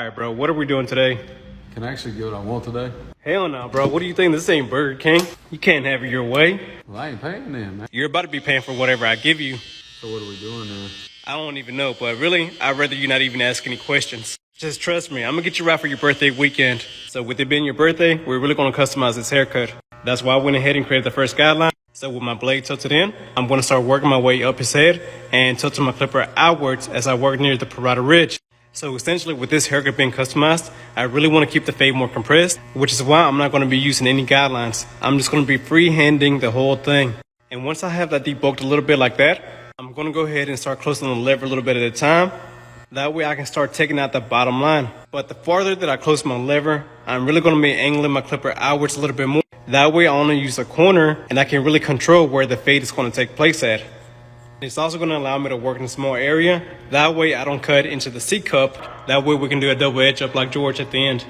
Alright, bro, what are we doing today? Can I actually get what I want today? Hell no, bro. What do you think? This ain't Burger King. You can't have it your way. Well, I ain't paying then, man. You're about to be paying for whatever I give you. So what are we doing then? I don't even know, but really, I'd rather you not even ask any questions. Just trust me, I'm gonna get you right for your birthday weekend. So with it being your birthday, we're really gonna customize this haircut. That's why I went ahead and created the first guideline. So with my blade tilted in, I'm gonna start working my way up his head and tilting my clipper outwards as I work near the parietal ridge. So essentially with this haircut being customized, I really want to keep the fade more compressed, which is why I'm not going to be using any guidelines. I'm just going to be freehanding the whole thing. And once I have that debulked a little bit like that, I'm going to go ahead and start closing the lever a little bit at a time. That way I can start taking out the bottom line. But the farther that I close my lever, I'm really going to be angling my clipper outwards a little bit more. That way I only use a corner and I can really control where the fade is going to take place at. It's also going to allow me to work in a small area. That way I don't cut into the C cup. That way we can do a double edge up like George at the end.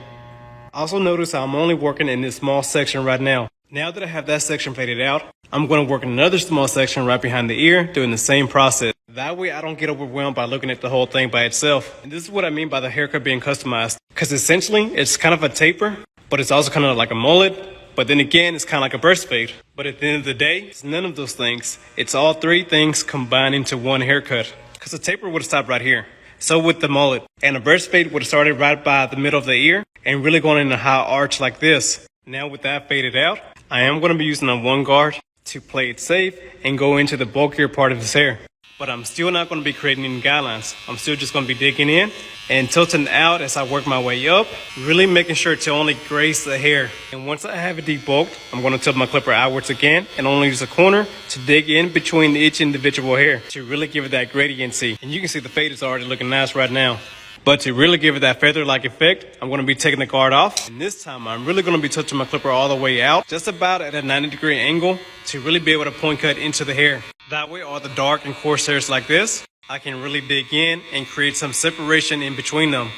Also notice how I'm only working in this small section right now. Now that I have that section faded out, I'm going to work in another small section right behind the ear doing the same process. That way I don't get overwhelmed by looking at the whole thing by itself. And this is what I mean by the haircut being customized. Because essentially it's kind of a taper, but it's also kind of like a mullet. But then again, it's kind of like a burst fade. But at the end of the day, it's none of those things. It's all three things combined into one haircut. Because the taper would have stopped right here. So with the mullet. And a burst fade would have started right by the middle of the ear and really going in a high arch like this. Now with that faded out, I am going to be using a one guard to play it safe and go into the bulkier part of his hair. But I'm still not going to be creating any guidelines. I'm still just going to be digging in and tilting out as I work my way up, really making sure to only grace the hair. And once I have it debulked, I'm going to tilt my clipper outwards again and only use a corner to dig in between each individual hair to really give it that gradiency. And you can see the fade is already looking nice right now. But to really give it that feather-like effect, I'm going to be taking the guard off. And this time, I'm really going to be tilting my clipper all the way out, just about at a 90-degree angle to really be able to point cut into the hair. That way, all the dark and coarse hairs like this, I can really dig in and create some separation in between them.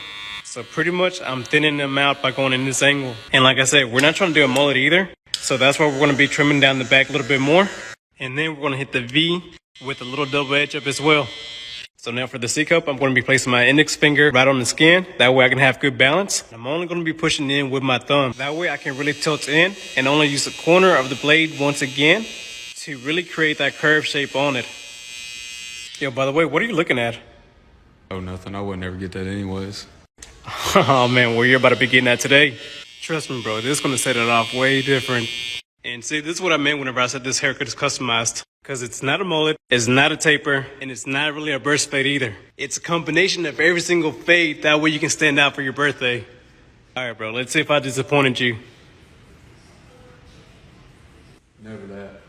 So pretty much, I'm thinning them out by going in this angle. And like I said, we're not trying to do a mullet either. So that's why we're going to be trimming down the back a little bit more. And then we're going to hit the V with a little double edge up as well. So now for the C cup, I'm going to be placing my index finger right on the skin. That way I can have good balance. I'm only going to be pushing in with my thumb. That way I can really tilt in and only use the corner of the blade once again to really create that curve shape on it. Yo, by the way, what are you looking at? Oh, nothing. I would never get that anyways. Oh man, well you're about to be getting that today. Trust me, bro, this is going to set it off way different. And see, this is what I meant whenever I said this haircut is customized. Because it's not a mullet, it's not a taper, and it's not really a burst fade either. It's a combination of every single fade, that way you can stand out for your birthday. All right, bro, let's see if I disappointed you. Never that.